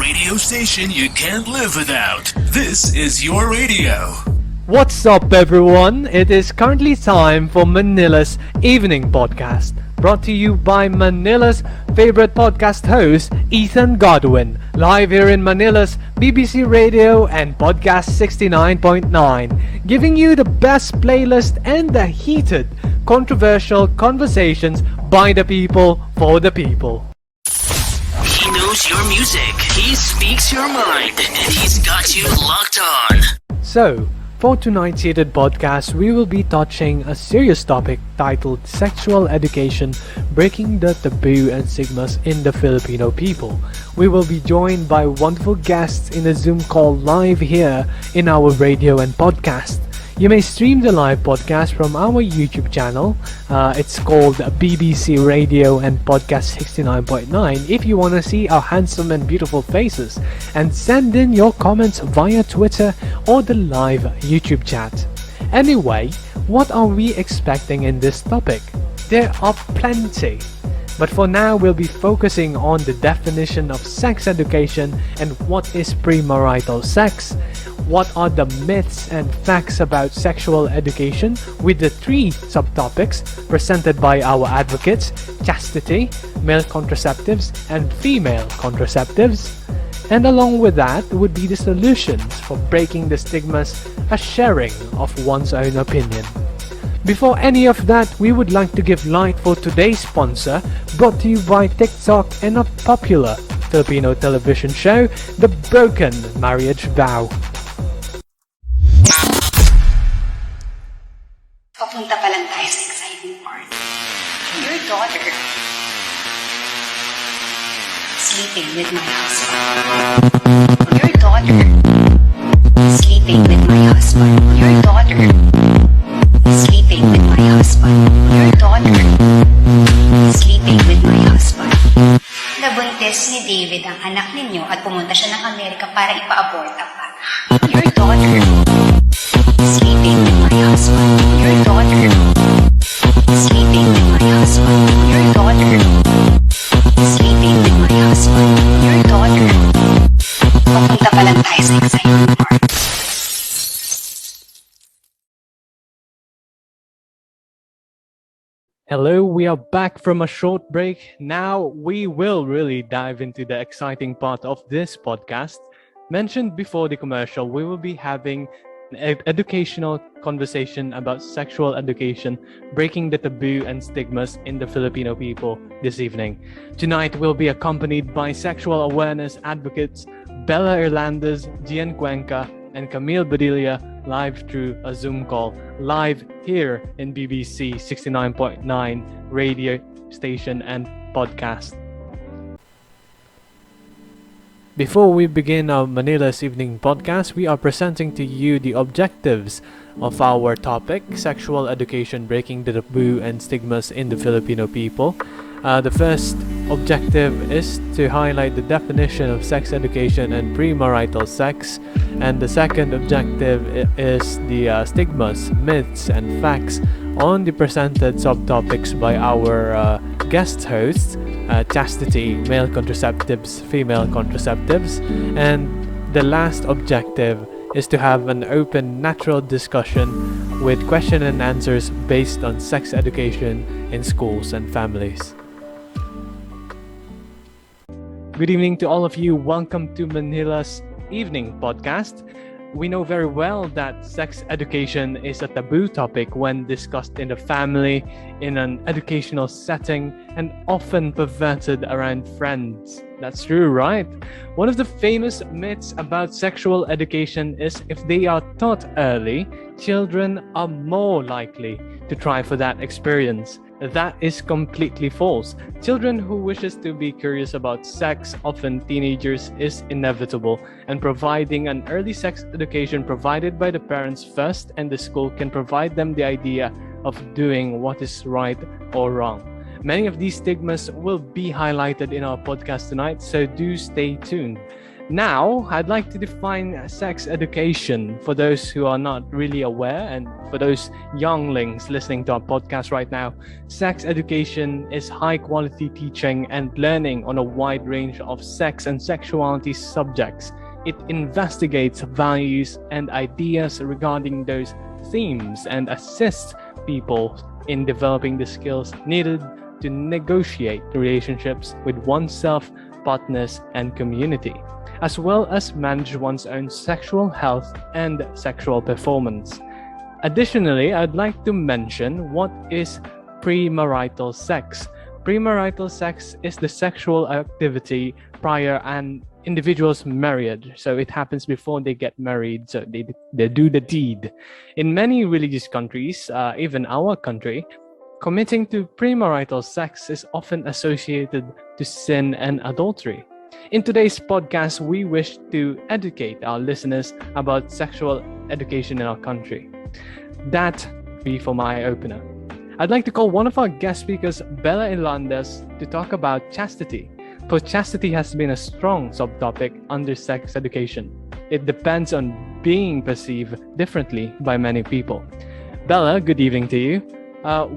radio station you can't live without. This is your radio. What's up, everyone? It is currently time for Manila's Evening Podcast, brought to you by Manila's favorite podcast host, Ethan Godwin, live here in Manila's BBC Radio and Podcast 69.9, giving you the best playlist and the heated, controversial conversations by the people for the people. He knows your music, he speaks your mind, and he's got you locked on. So, for tonight's heated podcast, we will be touching a serious topic titled Sexual Education, Breaking the Taboo and Stigmas in the Filipino People. We will be joined by wonderful guests in a Zoom call live here in our radio and podcast. You may stream the live podcast from our YouTube channel. It's called BBC Radio and Podcast 69.9 if you want to see our handsome and beautiful faces. And send in your comments via Twitter or the live YouTube chat. Anyway, what are we expecting in this topic? There are plenty. But for now, we'll be focusing on the definition of sex education and what is pre-marital sex. What are the myths and facts about sexual education with the three subtopics presented by our advocates: chastity, male contraceptives, and female contraceptives. And along with that would be the solutions for breaking the stigmas, a sharing of one's own opinion. Before any of that, we would like to give light for today's sponsor, brought to you by TikTok and a popular Filipino television show, The Broken Marriage Vow. Papunta pa lang tayo sa exciting part. Your daughter sleeping with my husband. Your daughter sleeping with my husband. Your daughter sleeping with my husband. Your daughter sleeping with my husband. Nabuntis ni David ang anak ninyo at pumunta siya ng Amerika para ipa-abort ang bata. Your daughter sleeping with my husband. Your daughter sleeping with my husband. Your daughter sleeping with my husband. Your daughter. Papunta pa lang tayo sa exciting part. Hello, we are back from a short break. Now we will really dive into the exciting part of this podcast. Mentioned before the commercial, we will be having an educational conversation about sexual education, breaking the taboo and stigmas in the Filipino people this evening. Tonight we'll be accompanied by sexual awareness advocates Bela Irlandez, Gian Cuenca, and Camille Badilla, live through a Zoom call, live here in BBC 69.9 radio station and podcast. Before we begin our Manila's Evening Podcast, we are presenting to you the objectives of our topic, Sexual Education, Breaking the Taboo and Stigmas in the Filipino People. The first objective is to highlight the definition of sex education and pre-marital sex. And the second objective is the stigmas, myths, and facts on the presented subtopics by our guest hosts, chastity, male contraceptives, female contraceptives. And the last objective is to have an open, natural discussion with question and answers based on sex education in schools and families. Good evening to all of you. Welcome to Manila's Evening Podcast. We know very well that sex education is a taboo topic when discussed in the family, in an educational setting, and often perverted around friends. That's true, right? One of the famous myths about sexual education is if they are taught early, children are more likely to try for that experience. That is completely false. Children who wishes to be curious about sex, often teenagers, is inevitable, and providing an early sex education provided by the parents first and the school can provide them the idea of doing what is right or wrong. Many of these stigmas will be highlighted in our podcast tonight, so do stay tuned. Now, I'd like to define sex education for those who are not really aware, and for those younglings listening to our podcast right now. Sex education is high quality teaching and learning on a wide range of sex and sexuality subjects. It investigates values and ideas regarding those themes and assists people in developing the skills needed to negotiate relationships with oneself, partners, and community, as well as manage one's own sexual health and sexual performance. Additionally, I'd like to mention what is pre-marital sex. Pre-marital sex is the sexual activity prior an individual's marriage. So it happens before they get married. So they do the deed. In many religious countries, even our country, committing to premarital sex is often associated to sin and adultery. In today's podcast, we wish to educate our listeners about sexual education in our country. That be for my opener. I'd like to call one of our guest speakers, Bela Irlandez, to talk about chastity. For chastity has been a strong subtopic under sex education. It depends on being perceived differently by many people. Bela, good evening to you.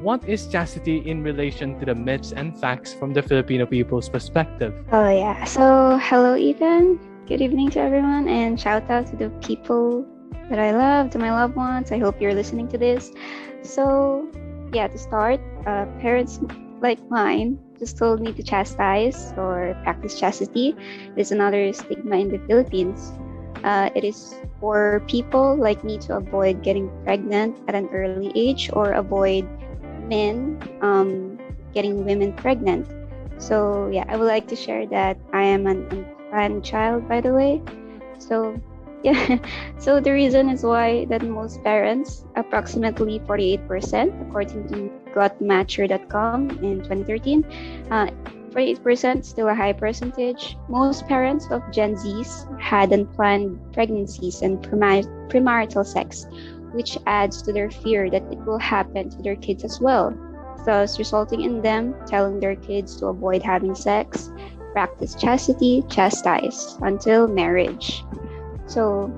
What is chastity in relation to the myths and facts from the Filipino people's perspective? Oh yeah. So hello Ethan. Good evening to everyone, and shout out to the people that I love, to my loved ones. I hope you're listening to this. So yeah, to start, parents like mine just told me to chastise or practice chastity. It's another stigma in the Philippines. It is for people like me to avoid getting pregnant at an early age, or avoid men getting women pregnant. So yeah, I would like to share that I am an unplanned child, by the way. So yeah, so the reason is why that most parents, approximately 48%, according to gotmatcher.com in 2013, 48%, still a high percentage. Most parents of Gen Zs had unplanned pregnancies and premarital sex, which adds to their fear that it will happen to their kids as well, thus resulting in them telling their kids to avoid having sex, practice chastity, chastise until marriage. So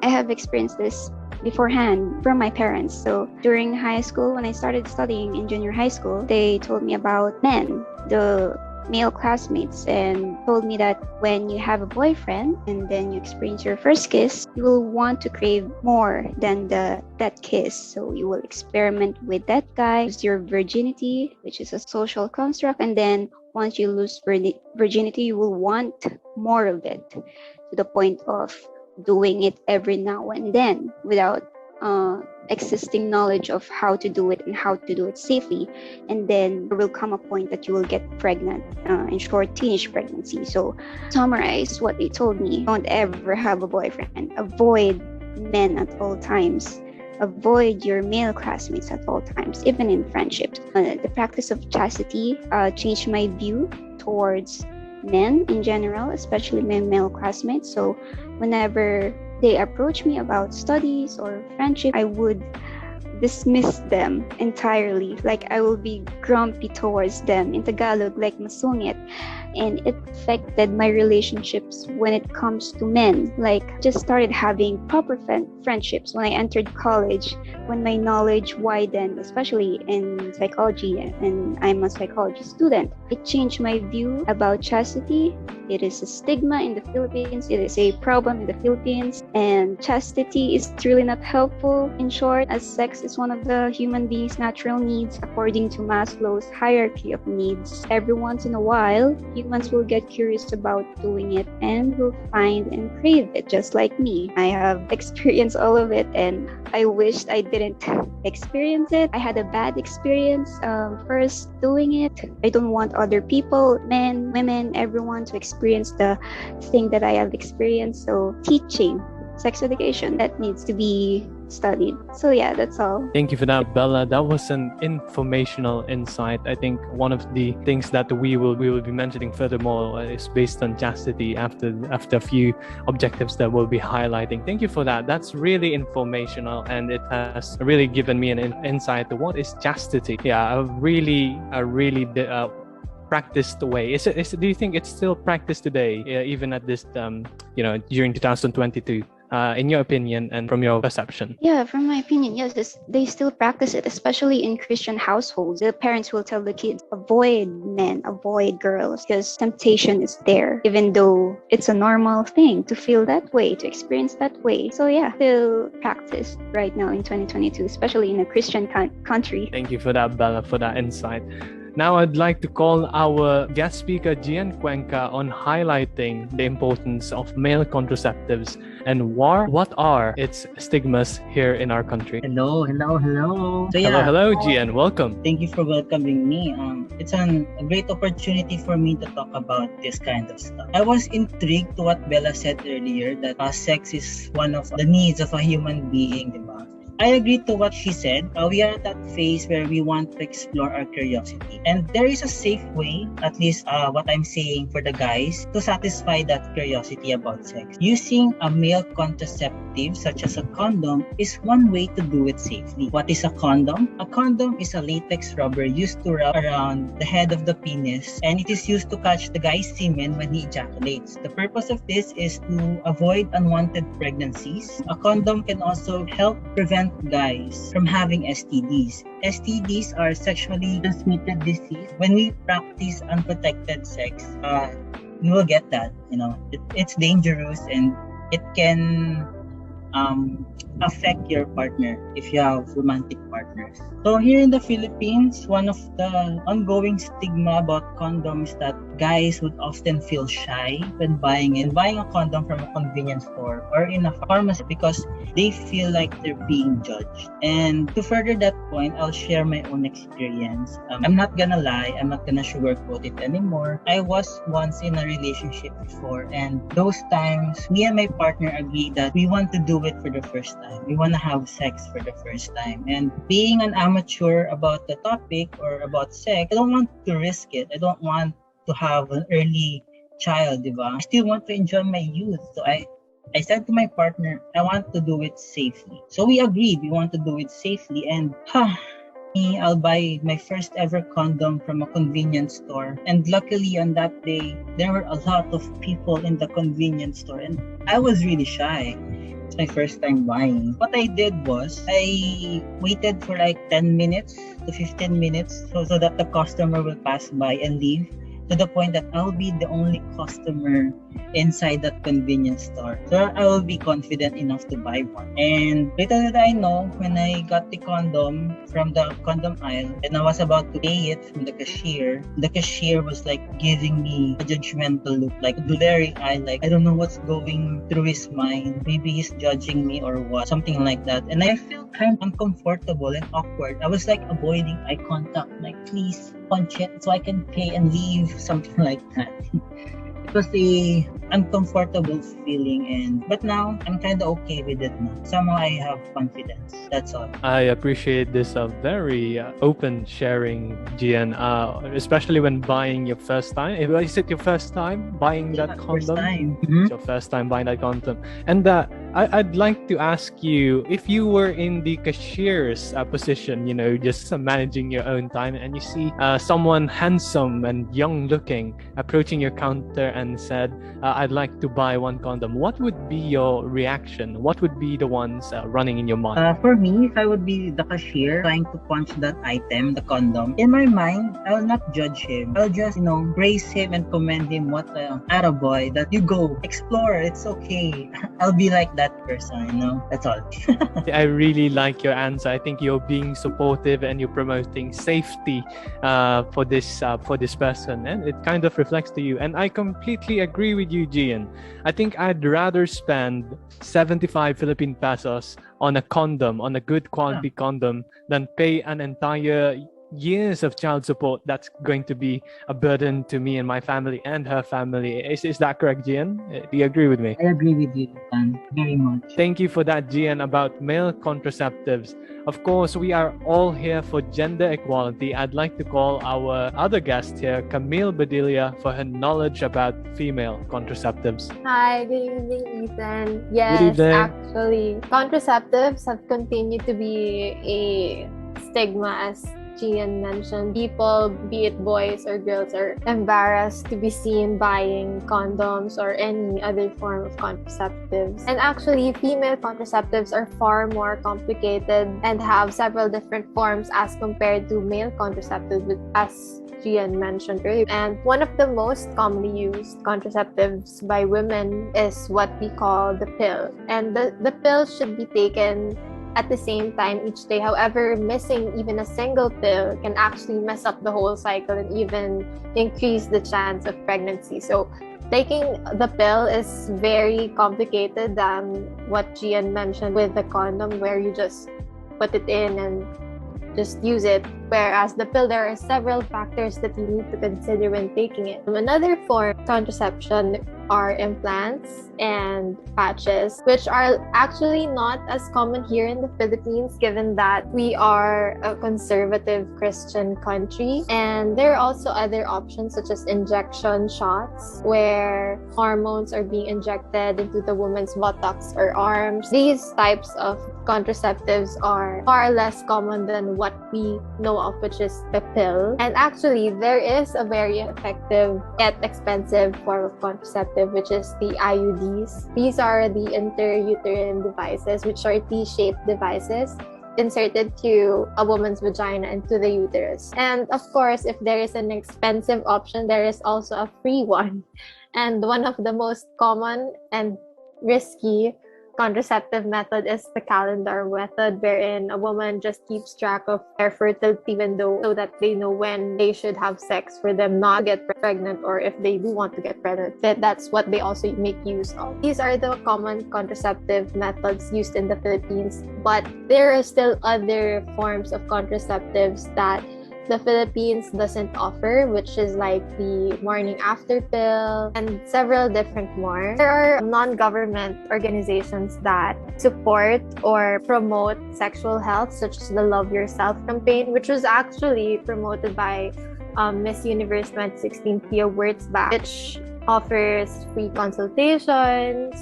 I have experienced this beforehand from my parents. So during high school, when I started studying in junior high school, they told me about men, the male classmates, and told me that when you have a boyfriend and then you experience your first kiss, you will want to crave more than that kiss. So you will experiment with that guy, lose your virginity, which is a social construct, and then once you lose virginity, you will want more of it, to the point of doing it every now and then without existing knowledge of how to do it and how to do it safely. And then there will come a point that you will get pregnant, in short, teenage pregnancy. So summarize what they told me: don't ever have a boyfriend, avoid men at all times, avoid your male classmates at all times, even in friendships. The practice of chastity changed my view towards men in general, especially my male classmates. So whenever they approach me about studies or friendship, I would dismiss them entirely. Like, I will be grumpy towards them. In Tagalog, like masungit. And it affected my relationships when it comes to men. Like, just started having proper friendships when I entered college, when my knowledge widened, especially in psychology, and I'm a psychology student. It changed my view about chastity. It is a stigma in the Philippines. It is a problem in the Philippines. And chastity is really not helpful. In short, as sex is one of the human being's natural needs, according to Maslow's hierarchy of needs. Every once in a while, humans will get curious about doing it and will find and crave it, just like me. I have experienced all of it, and I wished I didn't experience it. I had a bad experience first doing it. I don't want other people, men, women, everyone to experience the thing that I have experienced. So teaching sex education, that needs to be studied. So yeah, that's all. Thank you for that, Bella. That was an informational insight. I think one of the things that we will be mentioning furthermore is based on chastity after a few objectives that we'll be highlighting. Thank you for that. That's really informational, and it has really given me an insight to what is chastity. Yeah, I really practiced way? Do you think it's still practiced today, even at this, during 2022? In your opinion and from your perception? Yeah, from my opinion, yes, they still practice it, especially in Christian households. The parents will tell the kids, avoid men, avoid girls, because temptation is there, even though it's a normal thing to feel that way, to experience that way. So yeah, still practiced right now in 2022, especially in a Christian country. Thank you for that, Bella, for that insight. Now I'd like to call our guest speaker, Gian Cuenca, on highlighting the importance of male contraceptives and what are its stigmas here in our country. Hello. So Hello, Gian. Welcome. Thank you for welcoming me. It's a great opportunity for me to talk about this kind of stuff. I was intrigued to what Bella said earlier, that sex is one of the needs of a human being, diba? I agree to what she said. We are at that phase where we want to explore our curiosity. And there is a safe way, at least what I'm saying for the guys, to satisfy that curiosity about sex. Using a male contraceptive, such as a condom, is one way to do it safely. What is a condom? A condom is a latex rubber used to wrap around the head of the penis, and it is used to catch the guy's semen when he ejaculates. The purpose of this is to avoid unwanted pregnancies. A condom can also help prevent guys from having STDs. STDs are sexually transmitted disease. When we practice unprotected sex, you will get that. It's dangerous and it can affect your partner if you have romantic partners. So here in the Philippines, one of the ongoing stigma about condoms that guys would often feel shy when buying a condom from a convenience store or in a pharmacy because they feel like they're being judged. And to further that point, I'll share my own experience. I'm not gonna lie, I'm not gonna sugarcoat it anymore. I was once in a relationship before, and those times, me and my partner agreed that we want to do it for the first time. We want to have sex for the first time. And being an amateur about the topic or about sex, I don't want to risk it. I don't want to have an early child, diba? I still want to enjoy my youth. So I said to my partner, I want to do it safely. So we agreed we want to do it safely, and I'll buy my first ever condom from a convenience store. And luckily on that day, there were a lot of people in the convenience store, and I was really shy. It's my first time buying. What I did was, I waited for like 10 minutes to 15 minutes so that the customer will pass by and leave, to the point that I'll be the only customer inside that convenience store. So I will be confident enough to buy one. And little did I know, when I got the condom from the condom aisle and I was about to pay it from the cashier was like giving me a judgmental look, like a glaring eye, like I don't know what's going through his mind. Maybe he's judging me or what, something like that. And I felt kind of uncomfortable and awkward. I was like avoiding eye contact, like please punch it so I can pay and leave, something like that. It was a uncomfortable feeling, but now I'm kind of okay with it now. Somehow I have confidence. That's all. I appreciate this very open sharing, Gian, especially when buying your first time. Is it your first time buying that condom? First time. It's your first time buying that condom. And I'd like to ask you, if you were in the cashier's position, just managing your own time, and you see someone handsome and young looking approaching your counter and said, I'd like to buy one condom, what would be your reaction? What would be the ones running in your mind? For me, if I would be the cashier trying to punch that item, the condom, in my mind, I will not judge him. I'll just, praise him and commend him. What a attaboy, that you go, explore, it's okay. I'll be like that person, That's all. I really like your answer. I think you're being supportive and you're promoting safety for this person, and it kind of reflects to you. And I completely agree with you, Gian. I think I'd rather spend 75 Philippine pesos on a condom, on a good quality condom, than pay an entire years of child support that's going to be a burden to me and my family and her family. Is that correct, Gian? Do you agree with me? I agree with you, Ethan, very much. Thank you for that, Gian, about male contraceptives. Of course, we are all here for gender equality. I'd like to call our other guest here, Camille Badilla, for her knowledge about female contraceptives. Hi, good evening, Ethan. Yes, Good evening. actually, contraceptives have continued to be a stigma, as Gian mentioned, people, be it boys or girls, are embarrassed to be seen buying condoms or any other form of contraceptives. And actually, female contraceptives are far more complicated and have several different forms as compared to male contraceptives, as Gian mentioned earlier. And one of the most commonly used contraceptives by women is what we call the pill. And the pill should be taken at the same time each day. However, missing even a single pill can actually mess up the whole cycle and even increase the chance of pregnancy. So taking the pill is very complicated than what Gian mentioned with the condom, where you just put it in and just use it. Whereas the pill, there are several factors that you need to consider when taking it. Another form of contraception are implants and patches, which are actually not as common here in the Philippines, given that we are a conservative Christian country. And there are also other options such as injection shots, where hormones are being injected into the woman's buttocks or arms. These types of contraceptives are far less common than what we know of, which is the pill. And actually, there is a very effective yet expensive form of contraceptive, which is the IUDs. These are the intrauterine devices, which are T-shaped devices inserted to a woman's vagina and to the uterus. And of course, if there is an expensive option, there is also a free one. And one of the most common and risky contraceptive method is the calendar method, wherein a woman just keeps track of their fertility window so that they know when they should have sex for them not to get pregnant, or if they do want to get pregnant, that's what they also make use of. These are the common contraceptive methods used in the Philippines, but there are still other forms of contraceptives that the Philippines doesn't offer, which is like the morning after pill and several different more. There are non-government organizations that support or promote sexual health, such as the Love Yourself campaign, which was actually promoted by Miss Universe 2016 Pia Wurtzbach, which offers free consultations,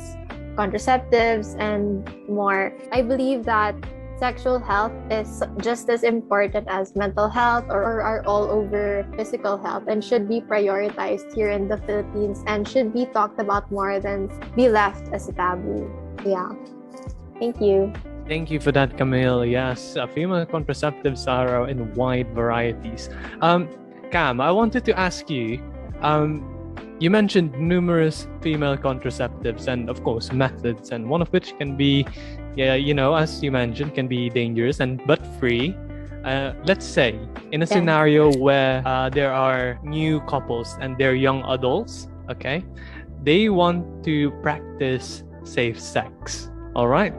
contraceptives, and more. I believe that sexual health is just as important as mental health or our all over physical health, and should be prioritized here in the Philippines and should be talked about more than be left as a taboo. Yeah. Thank you. Thank you for that, Camille. Yes, female contraceptives are in wide varieties. Cam, I wanted to ask you, you mentioned numerous female contraceptives and, of course, methods, and one of which can be, as you mentioned, can be dangerous but free. Let's say in a scenario where there are new couples and they're young adults, okay? They want to practice safe sex, all right?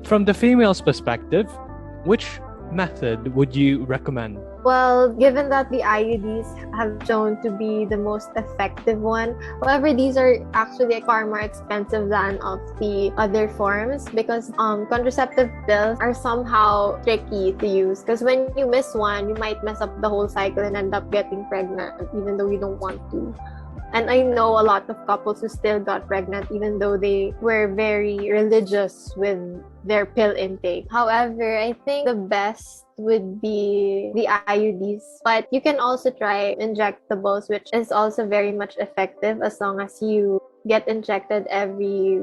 From the female's perspective, which method would you recommend? Well, given that the IUDs have shown to be the most effective one, however, these are actually far more expensive than of the other forms, because contraceptive pills are somehow tricky to use, because when you miss one, you might mess up the whole cycle and end up getting pregnant, even though you don't want to. And I know a lot of couples who still got pregnant even though they were very religious with their pill intake. However, I think the best would be the IUDs, but you can also try injectables, which is also very much effective as long as you get injected every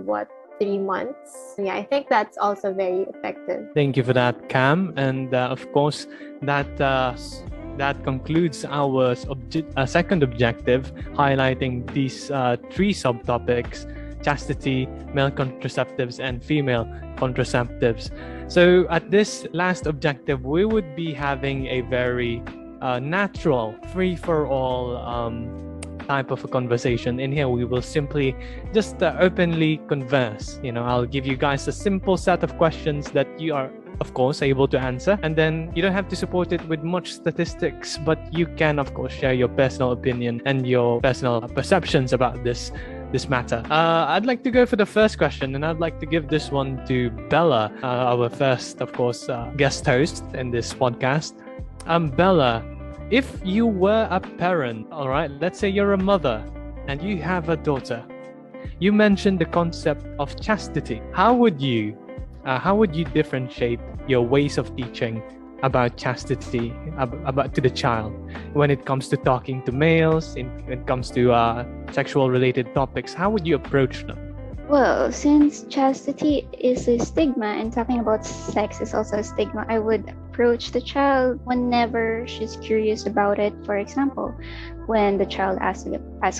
3 months. Yeah, I think that's also very effective. Thank you for that, Cam. And of course, that concludes our second objective, highlighting these 3 subtopics: chastity, male contraceptives, and female contraceptives. So at this last objective, we would be having a very natural, free-for-all type of a conversation. In here, we will simply just openly converse. I'll give you guys a simple set of questions that you are, of course, able to answer, and then you don't have to support it with much statistics, but you can, of course, share your personal opinion and your personal perceptions about this matter. I'd like to go for the first question, and I'd like to give this one to Bela, our first, of course, guest host in this podcast. Bela, if you were a parent, all right, let's say you're a mother and you have a daughter, you mentioned the concept of chastity. How would you differentiate your ways of teaching about chastity about to the child when it comes to talking to males, when it comes to sexual related topics? How would you approach them? Well, since chastity is a stigma and talking about sex is also a stigma, I would approach the child whenever she's curious about it. For example, when the child ask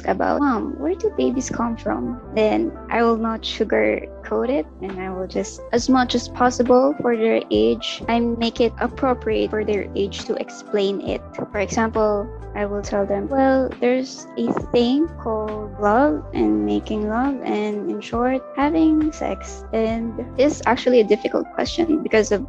about, Mom, where do babies come from? Then I will not sugarcoat it, and I will just, as much as possible for their age, I make it appropriate for their age to explain it. For example, I will tell them, well, there's a thing called love and making love, and in short, having sex. And it's actually a difficult question because of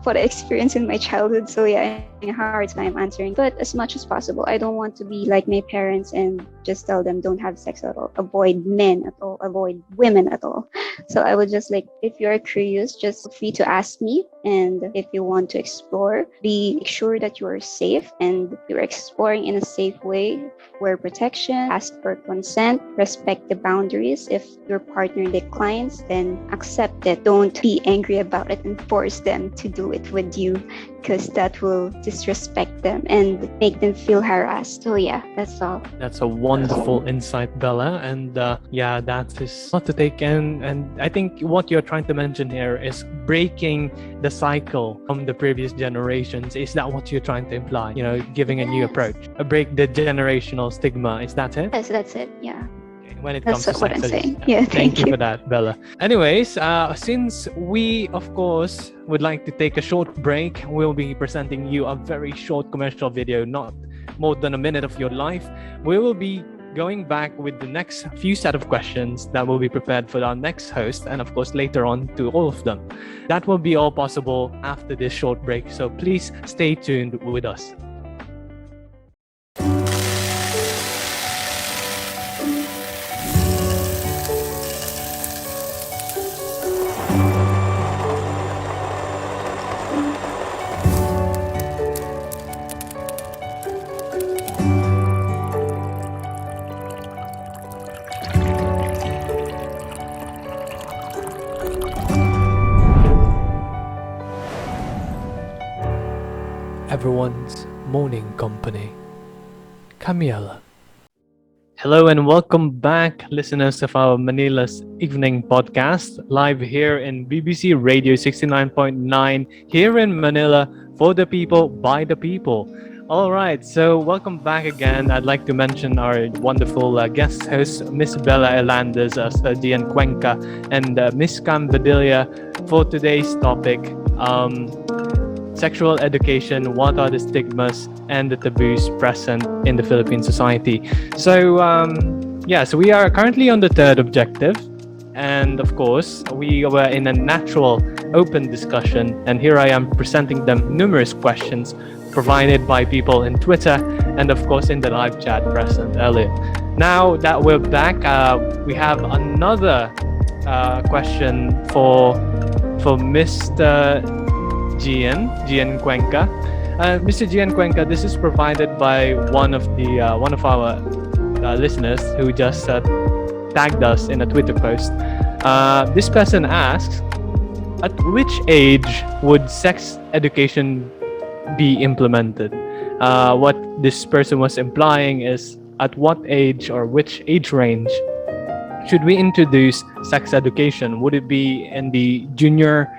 what I experienced in my childhood. So yeah, I have a hard time answering. But as much as possible, I don't want to be like my parents and just tell them don't have sex at all, avoid men at all, avoid women at all. So I would just like, if you're curious, just feel free to ask me. And if you want to explore, be sure that you are safe and you're exploring in a safe way, wear protection, ask for consent, respect the boundaries. If your partner declines, then accept it. Don't be angry about it and force them to do it with you, because that will disrespect them and make them feel harassed. So yeah, that's all. That's a wonderful insight, Bella. And yeah, that is not to take in. And I think what you're trying to mention here is breaking the cycle from the previous generations. Is that what you're trying to imply? You know, giving a new approach, break the generational stigma. Is that it? Yes, that's it. Yeah. When it That's comes to what sex I'm saying. education. Yeah, Thank you for that, Bella. Anyways, since we, of course, would like to take a short break, we'll be presenting you a very short commercial video, not more than a minute of your life. We will be going back with the next few set of questions that will be prepared for our next host, and of course later on to all of them. That will be all possible after this short break, so please stay tuned with us. Everyone's morning company, Camiela. Hello and welcome back, listeners of our Manila's Evening Podcast, live here in BBC Radio 69.9 here in Manila, for the people, by the people. All right, so welcome back again. I'd like to mention our wonderful guest hosts, Miss Bela Irlandez, Gian Cuenca, and Miss Camille Badilla for today's topic. Sexual education, what are the stigmas and the taboos present in the Philippine society? So, so we are currently on the third objective. And of course, we were in a natural, open discussion. And here I am presenting them numerous questions provided by people in Twitter and of course in the live chat present earlier. Now that we're back, we have another question for Mr. Gian Cuenca. Mr. Gian Cuenca, this is provided by one of our listeners who just tagged us in a Twitter post. This person asks, at which age would sex education be implemented? What this person was implying is, at what age or which age range should we introduce sex education? Would it be in the junior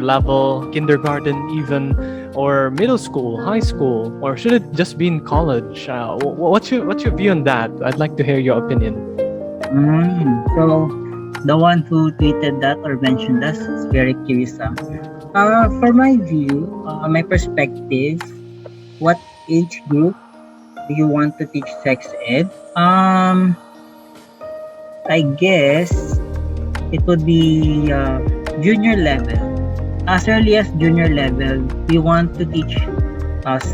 level, kindergarten even, or middle school, high school, or should it just be in college? What's your view on that? I'd like to hear your opinion. So the one who tweeted that or mentioned us is very curious. For my view, my perspective, what age group do you want to teach sex ed? I guess it would be junior level. As early as junior level, we want to teach us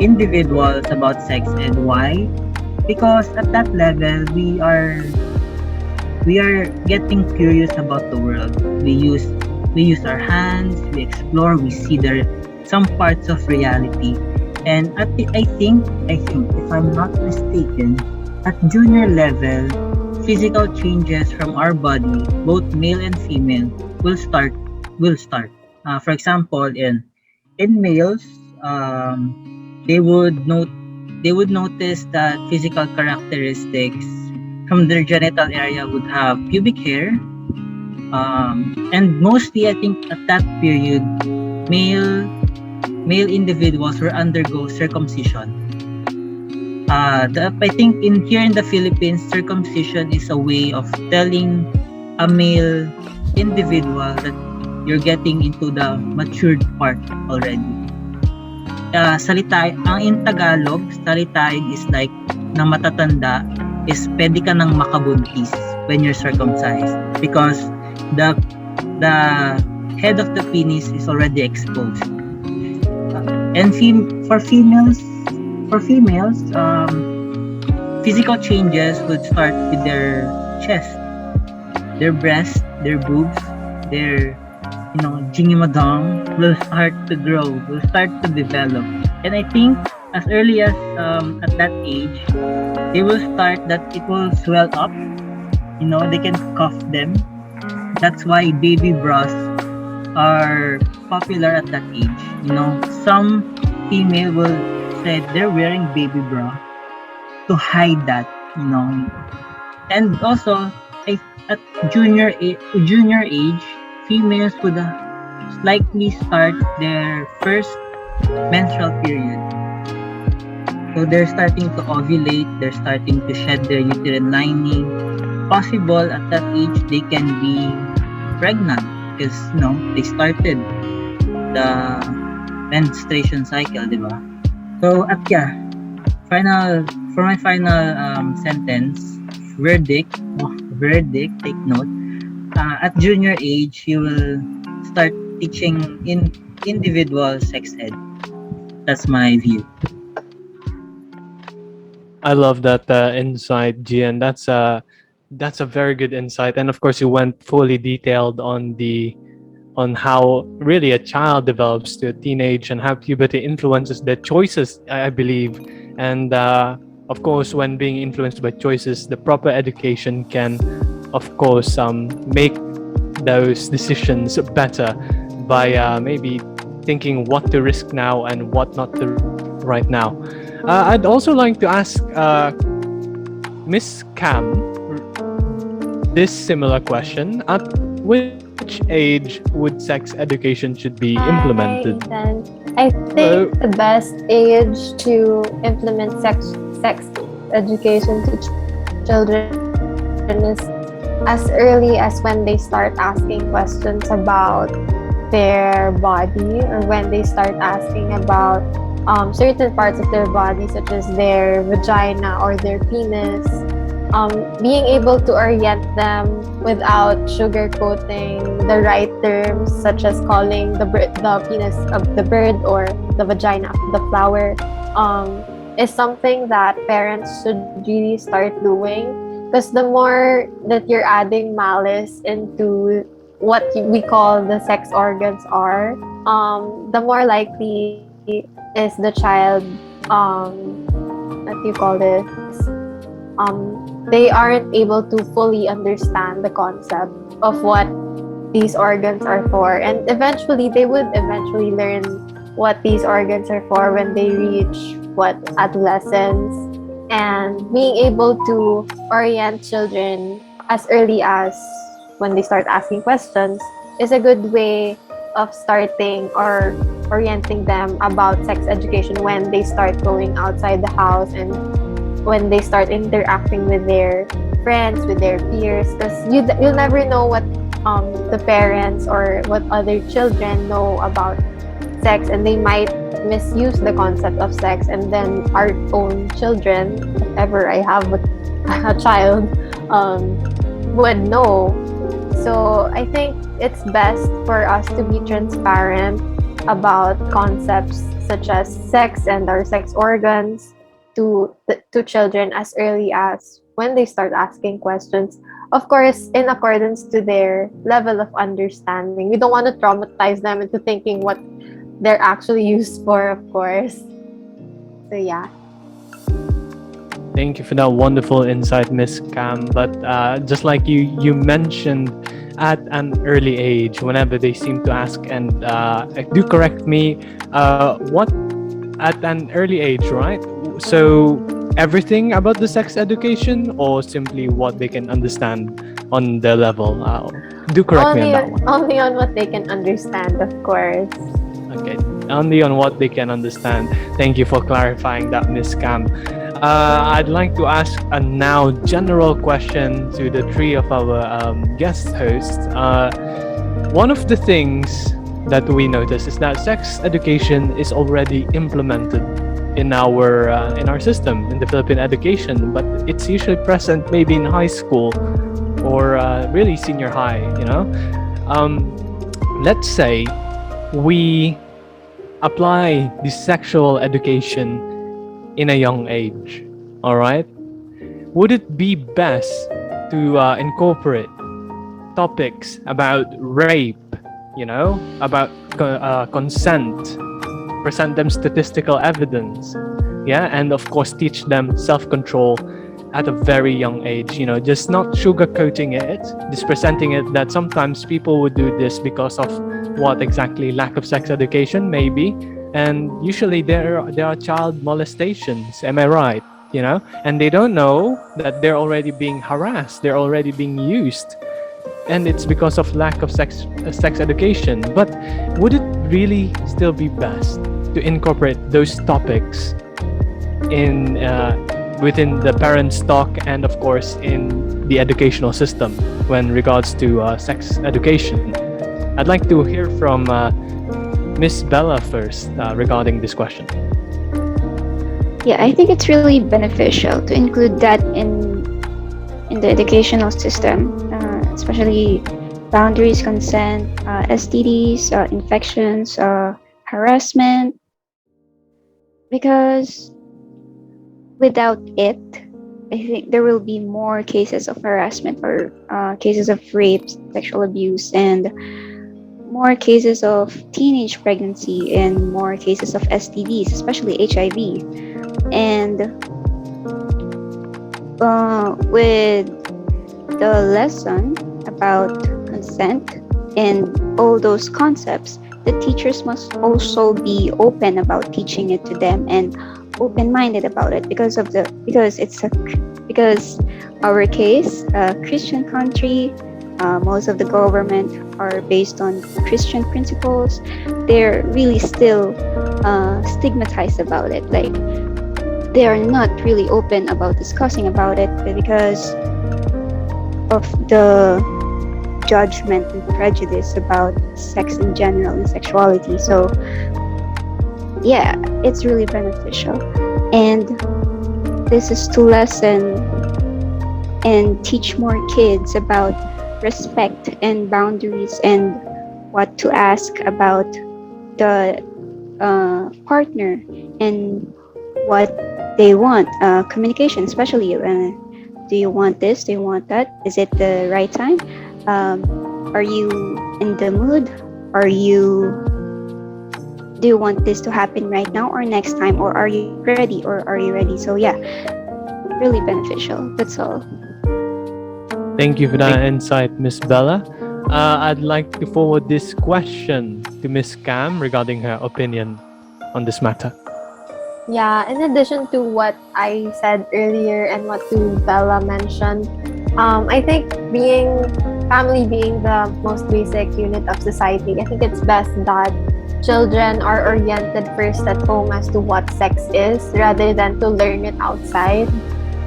individuals about sex ed. Why? Because at that level, we are getting curious about the world. We use our hands, we explore, we see some parts of reality. And I think if I'm not mistaken, at junior level, physical changes from our body, both male and female, will start. For example, in males, they would notice that physical characteristics from their genital area would have pubic hair, and mostly I think at that period, male male individuals will undergo circumcision. I think in the Philippines, circumcision is a way of telling a male individual that you're getting into the matured part already. Ang in Tagalog, salitaig is like na matatanda is pwede ka nang makabuntis when you're circumcised because the the head of the penis is already exposed. And for females, physical changes would start with their chest, their breast, their boobs, their jingimadong will start to grow, will start to develop. And I think as early as at that age, they will start that it will swell up. They can cuff them. That's why baby bras are popular at that age. Some female will say they're wearing baby bra to hide that. And also at junior age, females would likely start their first menstrual period. So they're starting to ovulate, they're starting to shed their uterine lining. Possible at that age they can be pregnant because they started the menstruation cycle, di ba? So for my final sentence, verdict, take note. At junior age, you will start teaching in individual sex ed. That's my view. I love that insight, Gian. That's a very good insight, and of course, you went fully detailed on how really a child develops to a teenage and how puberty influences their choices. I believe, and of course, when being influenced by choices, the proper education can, of course, make those decisions better by maybe thinking what to risk now and what not to right now. I'd also like to ask Miss Cam this similar question. At which age would sex education should be implemented? I think the best age to implement sex education to children is as early as when they start asking questions about their body, or when they start asking about certain parts of their body, such as their vagina or their penis. Being able to orient them without sugarcoating the right terms, such as calling the penis of the bird or the vagina of the flower, is something that parents should really start doing. Because the more that you're adding malice into what we call the sex organs are, the more likely is the child, what do you call this? They aren't able to fully understand the concept of what these organs are for, and eventually they would learn what these organs are for when they reach adolescence. And being able to orient children as early as when they start asking questions is a good way of starting or orienting them about sex education when they start going outside the house and when they start interacting with their friends, with their peers, because you'll never know what the parents or what other children know about sex, and they might misuse the concept of sex, and then our own children, if ever I have a child, would know. So I think it's best for us to be transparent about concepts such as sex and our sex organs to children as early as when they start asking questions. Of course, in accordance to their level of understanding. We don't want to traumatize them into thinking what they're actually used for, of course. So yeah. Thank you for that wonderful insight, Miss Cam. But just like you mentioned at an early age, whenever they seem to ask, and do correct me, what at an early age, right? So everything about the sex education, or simply what they can understand on their level? Do correct me on that one. Only on what they can understand, of course. Okay, only on what they can understand. Thank you for clarifying that, Miss Cam. I'd like to ask a now general question to the three of our guest hosts. One of the things that we notice is that sex education is already implemented in our system in the Philippine education, but it's usually present maybe in high school or really senior high. Let's say we apply the sexual education in a young age. All right, would it be best to incorporate topics about rape, about consent, present them statistical evidence, yeah, and of course teach them self-control at a very young age, just not sugarcoating it, just presenting it that sometimes people would do this because of what exactly? Lack of sex education, maybe. And usually there are child molestations, am I right? And they don't know that they're already being harassed, they're already being used, and it's because of lack of sex education. But would it really still be best to incorporate those topics in within the parents' talk, and of course in the educational system when regards to sex education? I'd like to hear from Miss Bela first regarding this question. Yeah, I think it's really beneficial to include that in the educational system, especially boundaries, consent, STDs, infections, harassment, because without it, I think there will be more cases of harassment or cases of rape, sexual abuse, and more cases of teenage pregnancy and more cases of STDs, especially HIV. And with the lesson about consent and all those concepts, the teachers must also be open about teaching it to them and open-minded about it because our case, Christian country, most of the government are based on Christian principles. They're really still stigmatized about it. Like, they are not really open about discussing about it because of the judgment and prejudice about sex in general and sexuality. So yeah, it's really beneficial, and this is to lessen and teach more kids about respect and boundaries and what to ask about the partner and what they want. Communication, especially. Do you want this? Do you want that? Is it the right time? Are you in the mood? Do you want this to happen right now or next time? Or are you ready? So yeah, really beneficial. That's all. Thank you for that insight, Miss Bela. I'd like to forward this question to Miss Cam regarding her opinion on this matter. Yeah, in addition to what I said earlier and what Bella mentioned, I think family being the most basic unit of society, I think it's best that children are oriented first at home as to what sex is rather than to learn it outside,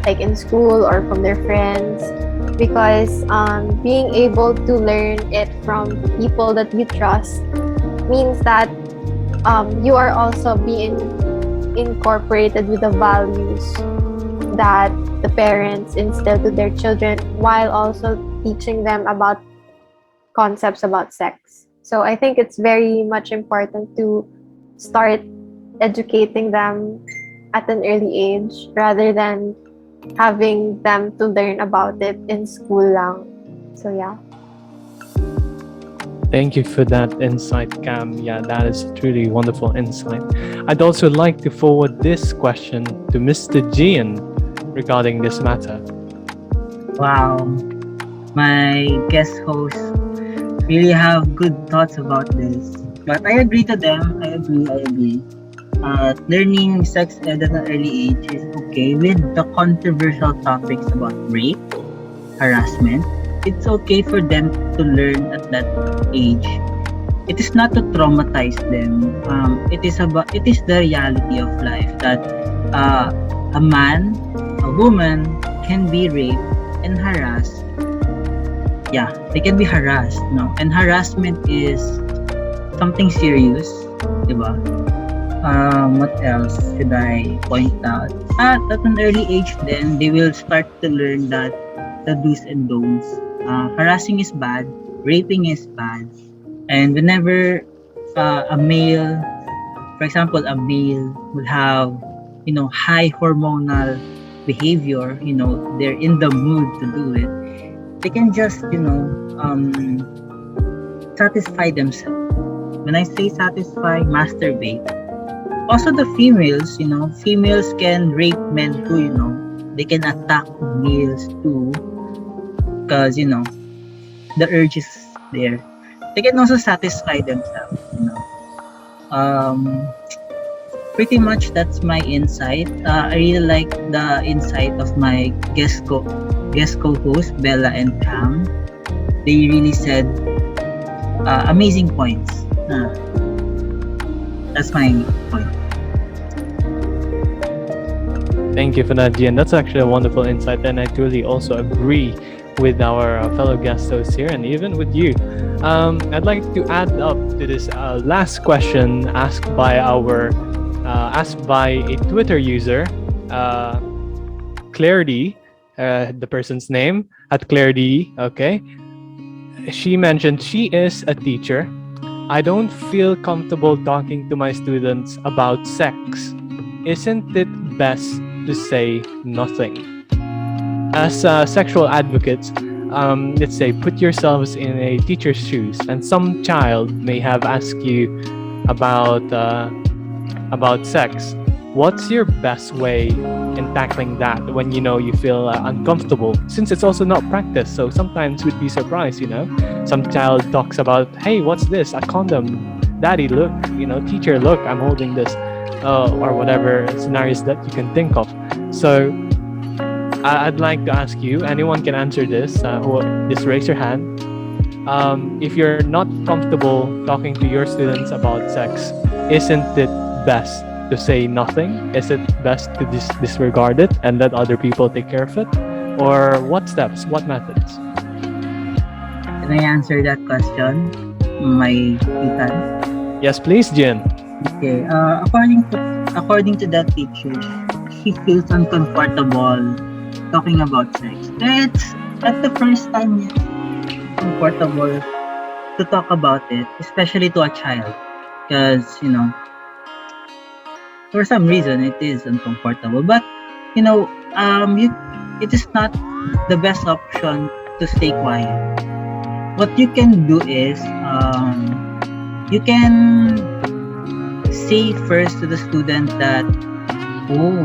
like in school or from their friends. Because being able to learn it from people that you trust means that you are also being incorporated with the values that the parents instill to their children while also teaching them about concepts about sex. So I think it's very much important to start educating them at an early age rather than having them to learn about it in school lang. So yeah. Thank you for that insight, Cam. Yeah, that is truly wonderful insight. I'd also like to forward this question to Mr. Gian. regarding this matter? Wow, my guest hosts really have good thoughts about this. But I agree to them. I agree. Learning sex ed at an early age is okay with the controversial topics about rape, harassment. It's okay for them to learn at that age. It is not to traumatize them. It is the reality of life that a man, a woman can be raped and harassed. Yeah, they can be harassed, no? And harassment is something serious, diba? What else should I point out? At an early age then, they will start to learn that the do's and don'ts. Harassing is bad, raping is bad, and whenever a male, for example, a male will have, high hormonal behavior, they're in the mood to do it, they can just, satisfy themselves. When I say satisfy, masturbate. Also the females, females can rape men too, they can attack males too, because, the urge is there. They can also satisfy themselves, Pretty much that's my insight. I really like the insight of my guest co-host Bela and Cam. They really said amazing points. That's my point. Thank you for that, Gian. That's actually a wonderful insight, and I truly also agree with our fellow guest hosts here, and even with you. I'd like to add up to this last question asked by a Twitter user, Claire D, the person's name at Claire D. Okay, she mentioned she is a teacher. I don't feel comfortable talking to my students about sex. Isn't it best to say nothing? As sexual advocates, let's say put yourselves in a teacher's shoes, and some child may have asked you about sex. What's your best way in tackling that when you feel uncomfortable? Since it's also not practice, so sometimes we'd be surprised. Some child talks about, hey, what's this? A condom. Daddy, look. Teacher, look. I'm holding this, or whatever scenarios that you can think of. So I'd like to ask you. Anyone can answer this. Just raise your hand. If you're not comfortable talking to your students about sex, isn't it best to say nothing? Is it best to disregard it and let other people take care of it? Or what steps, what methods? Can I answer that question, my Ethan? Yes, please, Jen. Okay. According to that teacher, she feels uncomfortable talking about sex. That's the first time it's comfortable to talk about it, especially to a child, because for some reason it is uncomfortable. But it is not the best option to stay quiet. What you can do is you can say first to the student that, oh,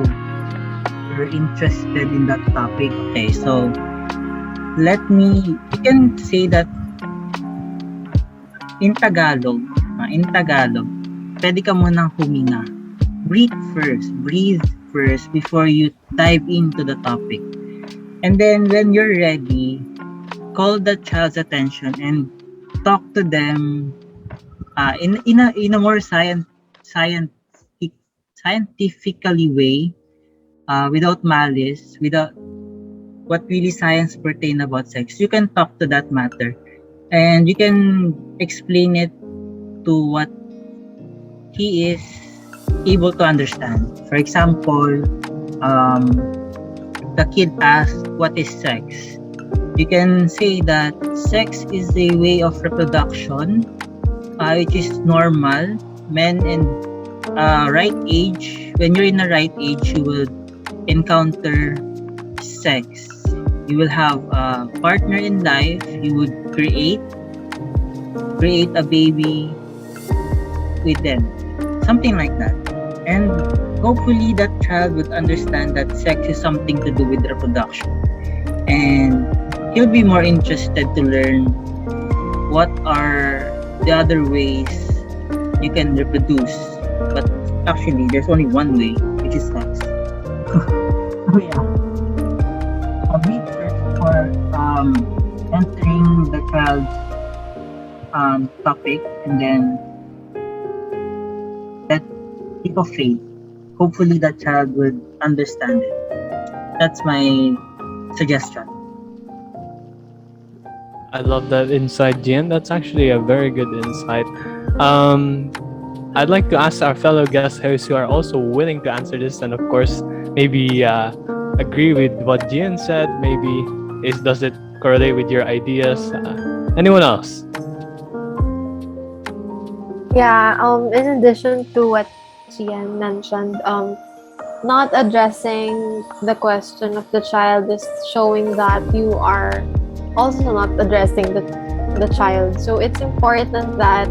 you're interested in that topic. Okay, so you can say that in Tagalog, pwede ka munang huminga. Breathe first before you dive into the topic. And then when you're ready, call the child's attention and talk to them in a more scientifically way, without malice, without what really science pertain about sex. You can talk to that matter, and you can explain it to what he is able to understand. For example, the kid asks, what is sex? You can say that sex is a way of reproduction, which is normal. Men in right age, when you're in the right age, you will encounter sex. You will have a partner in life. You would create a baby with them, something like that. And hopefully that child would understand that sex is something to do with reproduction, and he'll be more interested to learn what are the other ways you can reproduce. But actually, there's only one way, which is sex. So yeah, a big first for entering the child's topic, and then that leap of faith. Hopefully, that child would understand it. That's my suggestion. I love that insight, Gian. That's actually a very good insight. Um, I'd like to ask our fellow guest hosts who are also willing to answer this, and of course, maybe agree with what Gian said. Maybe does it correlate with your ideas? Anyone else? Yeah, in addition to what Gian mentioned, not addressing the question of the child is showing that you are also not addressing the child. So it's important that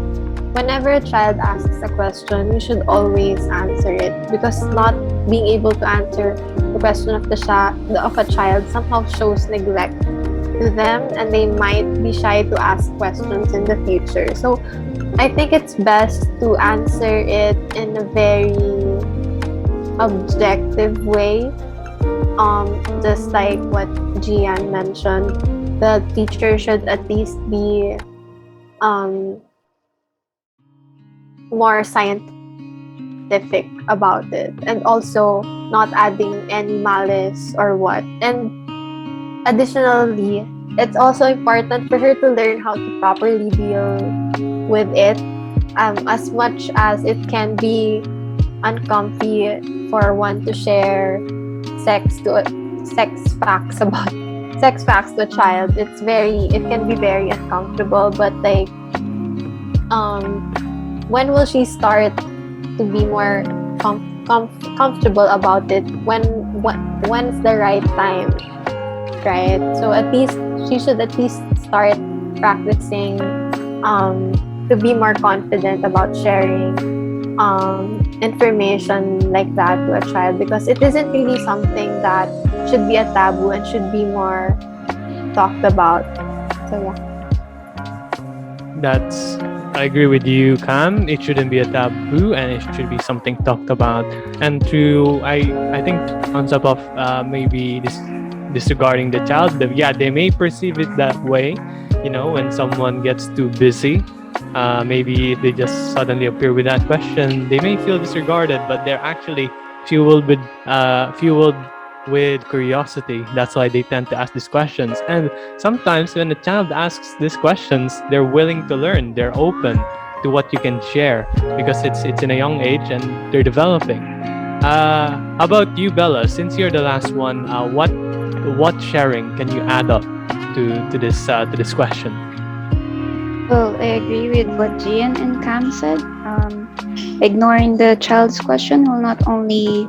whenever a child asks a question, you should always answer it, because not being able to answer the question of a child somehow shows neglect to them, and they might be shy to ask questions in the future. So I think it's best to answer it in a very objective way. Just like what Gian mentioned, the teacher should at least be more scientific about it, and also not adding any malice or what. And additionally, it's also important for her to learn how to properly deal with it, as much as it can be uncomfy for one to share sex facts about sex facts to a child. It can be very uncomfortable, but like when will she start to be more comfortable about it? When's the right time, right? So at least she should at least start practicing to be more confident about sharing information like that to a child, because it isn't really something that should be a taboo and should be more talked about. So yeah. I agree with you, Cam. It shouldn't be a taboo, and it should be something talked about. And I think on top of maybe disregarding the child, they may perceive it that way. When someone gets too busy, maybe they just suddenly appear with that question. They may feel disregarded, but they're actually fueled with curiosity. That's why they tend to ask these questions. And sometimes when a child asks these questions, they're willing to learn. They're open to what you can share, because it's in a young age and they're developing. How about you, Bella? Since you're the last one, what sharing can you add up to this question? Well, I agree with what Gian and Cam said. Ignoring the child's question will not only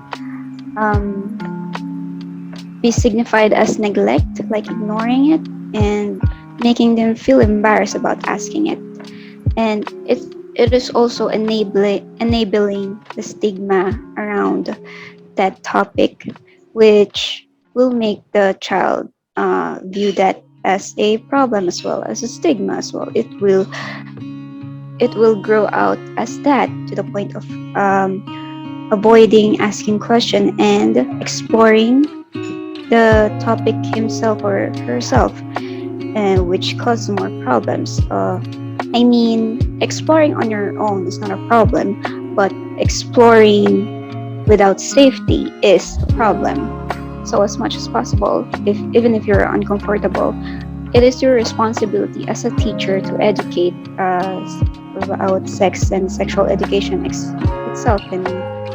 be signified as neglect, like ignoring it and making them feel embarrassed about asking it, and it is also enabling the stigma around that topic, which will make the child view that as a problem as well as a stigma as well. It will grow out as that, to the point of avoiding asking question and exploring the topic himself or herself, which causes more problems. I mean, exploring on your own is not a problem, but exploring without safety is a problem. So as much as possible, even if you're uncomfortable, it is your responsibility as a teacher to educate about sex and sexual education itself and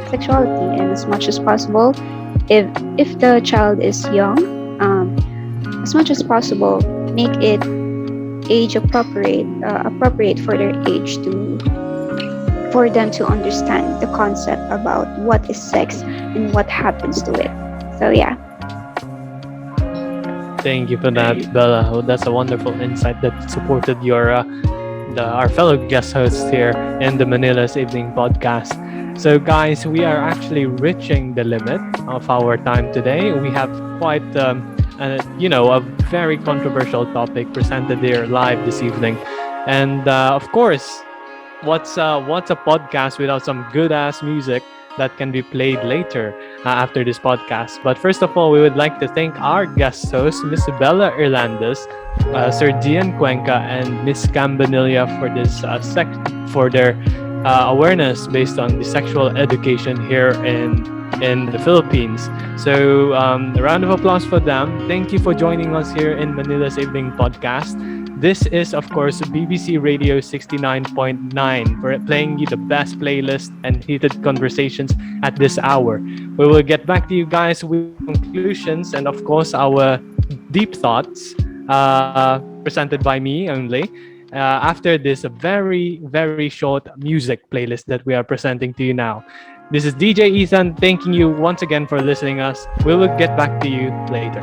sexuality. And as much as possible, if the child is young, as much as possible, make it age appropriate for their age, for them to understand the concept about what is sex and what happens to it. So yeah. Thank you for that, Bella. Oh, that's a wonderful insight that supported your and our fellow guest hosts here in the Manila's Evening Podcast. So, guys, we are actually reaching the limit of our time today. We have quite, a very controversial topic presented here live this evening, and of course, what's a podcast without some good ass music that can be played later after this podcast? But first of all, we would like to thank our guest hosts, Miss Isabela Irlandez, Sir Gian Cuenca, and Miss Cambanilla for this for their awareness based on the sexual education here in the Philippines. So a round of applause for them. Thank you for joining us here in Manila's Evening Podcast. This is, of course, BBC Radio 69.9 for playing you the best playlist and heated conversations at this hour. We will get back to you guys with conclusions and, of course, our deep thoughts presented by me only after this very, very short music playlist that we are presenting to you now. This is DJ Ethan thanking you once again for listening us. We will get back to you later.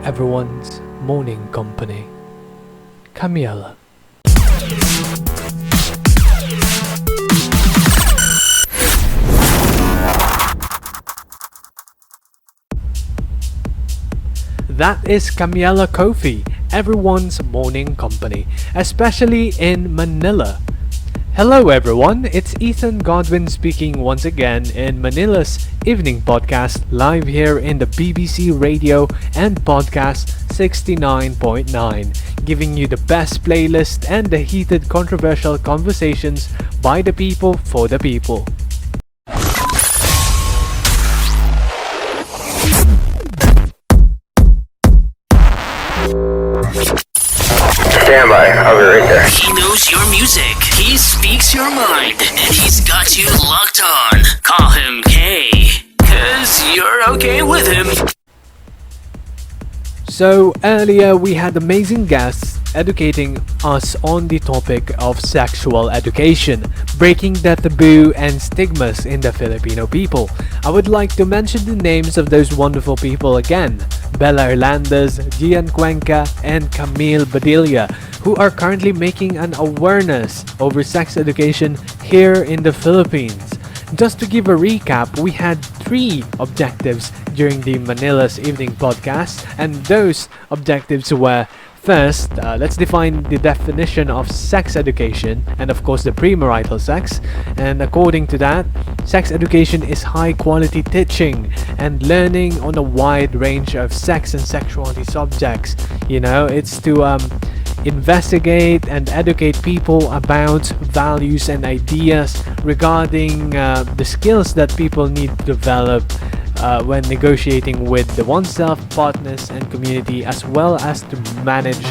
Everyone's morning company, Camiela. That is Camiela Coffee, everyone's morning company, especially in Manila. Hello everyone, it's Ethan Godwin speaking once again in Manila's Evening Podcast, live here in the BBC Radio and Podcast 69.9, giving you the best playlist and the heated controversial conversations by the people for the people. Stand by, I'll be right there. He knows your music, he speaks your mind, and he's got you locked on. Call him K, cause you're okay with him. So earlier we had amazing guests educating us on the topic of sexual education, breaking the taboo and stigmas in the Filipino people. I would like to mention the names of those wonderful people again: Bela Irlandez, Gian Cuenca, and Camille Badilla, who are currently making an awareness over sex education here in the Philippines. Just to give a recap, we had 3 objectives during the Manila's Evening Podcast, and those objectives were: first, let's define the definition of sex education and of course the pre-marital sex. And according to that, sex education is high quality teaching and learning on a wide range of sex and sexuality subjects. You know, it's to investigate and educate people about values and ideas regarding the skills that people need to develop when negotiating with the oneself, partners, and community, as well as to manage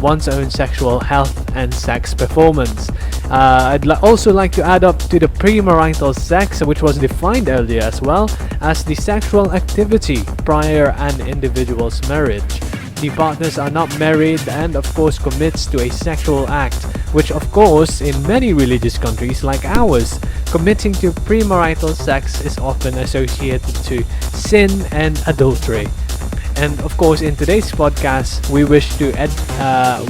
one's own sexual health and sex performance. I'd also like to add up to the pre-marital sex, which was defined earlier as well as the sexual activity prior an individual's marriage. The partners are not married and of course commits to a sexual act, which of course in many religious countries like ours, committing to premarital sex is often associated to sin and adultery. And of course, in today's podcast,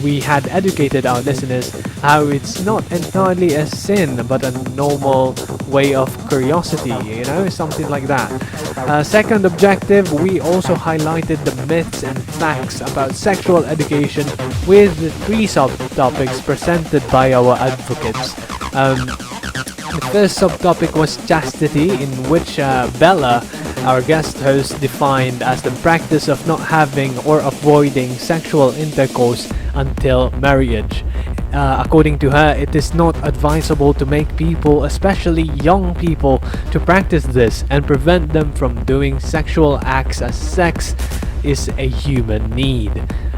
we had educated our listeners how it's not entirely a sin, but a normal way of curiosity, something like that. Second objective, we also highlighted the myths and facts about sexual education with the 3 subtopics presented by our advocates. The first subtopic was chastity, in which Bela, our guest host, defined as the practice of not having or avoiding sexual intercourse until marriage. According to her, it is not advisable to make people, especially young people, to practice this and prevent them from doing sexual acts, as sex is a human need.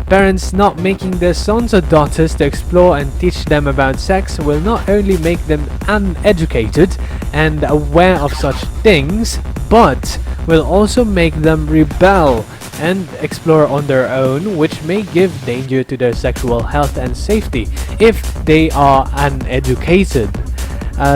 Parents not making their sons or daughters to explore and teach them about sex will not only make them uneducated and aware of such things, but will also make them rebel and explore on their own, which may give danger to their sexual health and safety if they are uneducated.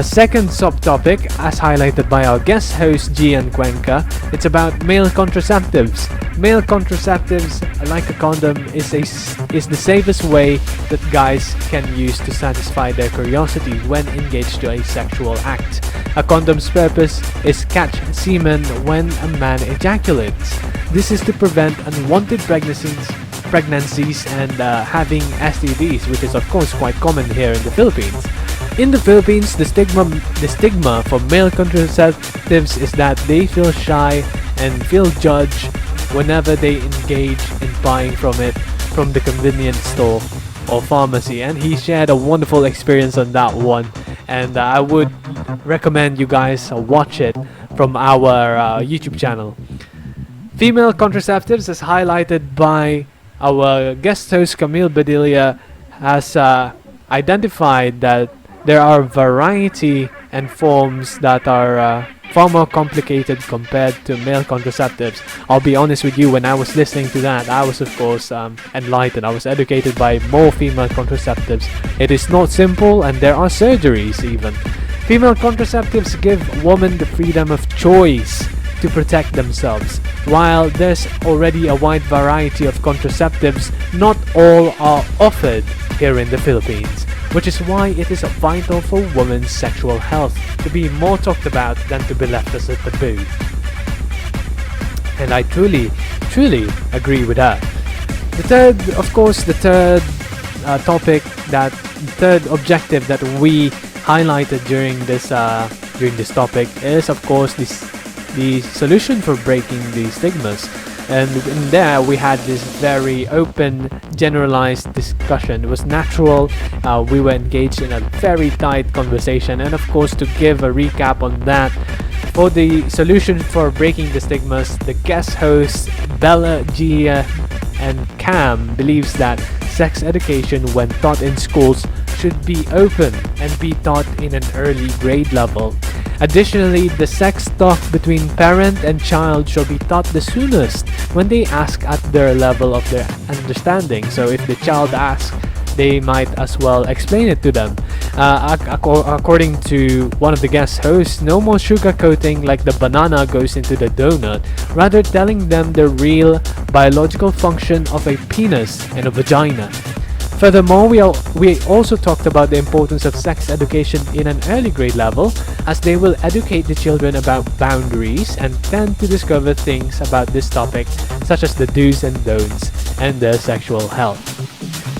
Second subtopic, as highlighted by our guest host Gian Cuenca, it's about male contraceptives. Male contraceptives, like a condom, is the safest way that guys can use to satisfy their curiosity when engaged to a sexual act. A condom's purpose is catch semen when a man ejaculates. This is to prevent unwanted pregnancies and having STDs, which is of course quite common here in the Philippines. In the Philippines, the stigma for male contraceptives is that they feel shy and feel judged whenever they engage in buying from the convenience store or pharmacy. And he shared a wonderful experience on that one, and I would recommend you guys watch it from our YouTube channel. Female contraceptives, as highlighted by our guest host Camille Badilla, has identified that there are variety and forms that are far more complicated compared to male contraceptives. I'll be honest with you, when I was listening to that, I was of course enlightened. I was educated by more female contraceptives. It is not simple, and there are surgeries even. Female contraceptives give women the freedom of choice to protect themselves. While there's already a wide variety of contraceptives, not all are offered here in the Philippines, which is why it is vital for women's sexual health to be more talked about than to be left as a taboo. And I truly agree with that. The third objective that we highlighted during this topic is of course the solution for breaking the stigmas. And in there we had this very open, generalized discussion. It was natural. We were engaged in a very tight conversation. And of course, to give a recap on that, for the solution for breaking the stigmas, the guest hosts Bela, Gia, and Cam believes that sex education, when taught in schools, should be open and be taught in an early grade level. Additionally, the sex talk between parent and child shall be taught the soonest, when they ask at their level of their understanding. So if the child asks, they might as well explain it to them. According to one of the guest hosts, no more sugarcoating like the banana goes into the donut, rather telling them the real biological function of a penis and a vagina. Furthermore, we also talked about the importance of sex education in an early grade level, as they will educate the children about boundaries and tend to discover things about this topic, such as the do's and don'ts and their sexual health.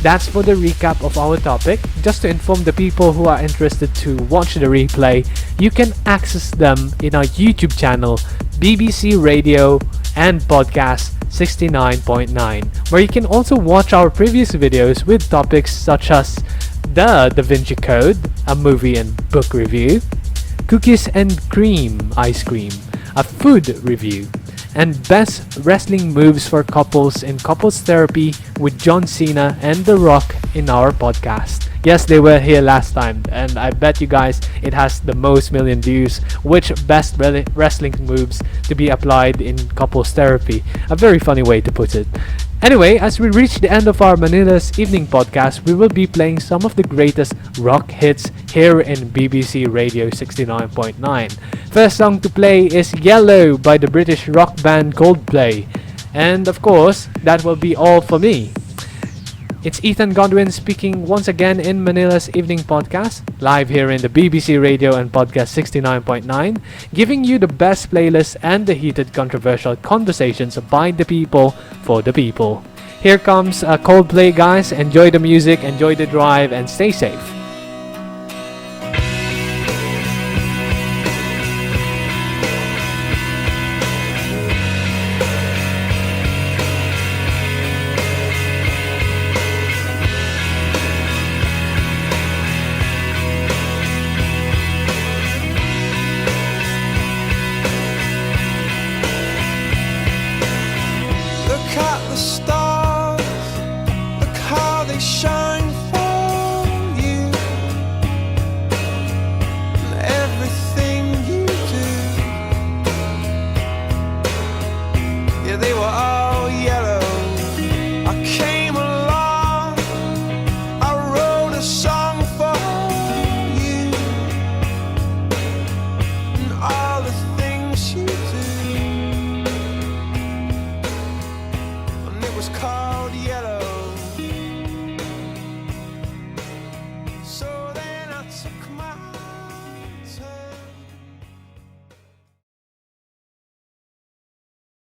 That's for the recap of our topic. Just to inform the people who are interested to watch the replay, you can access them in our YouTube channel, BBC Radio and Podcast 69.9, where you can also watch our previous videos with topics such as the Da Vinci Code, a movie and book review, cookies and cream ice cream, a food review, and best wrestling moves for couples in couples therapy with John Cena and The Rock in our podcast. Yes, they were here last time, and I bet you guys it has the most million views. Which best wrestling moves to be applied in couples therapy? A very funny way to put it. Anyway, as we reach the end of our Manila's evening podcast, we will be playing some of the greatest rock hits here in BBC Radio 69.9. First song to play is Yellow by the British rock band Coldplay. And of course, that will be all for me. It's Ethan Godwin speaking once again in Manila's Evening Podcast, live here in the BBC Radio and Podcast 69.9, giving you the best playlists and the heated controversial conversations by the people for the people. Here comes Coldplay, guys. Enjoy the music, enjoy the drive, and stay safe. Look at the stars, look how they shine for you, and everything you do. Yeah, they were all yellow. I came along, I wrote a song for you, and all the things you do. And it was called Yellow.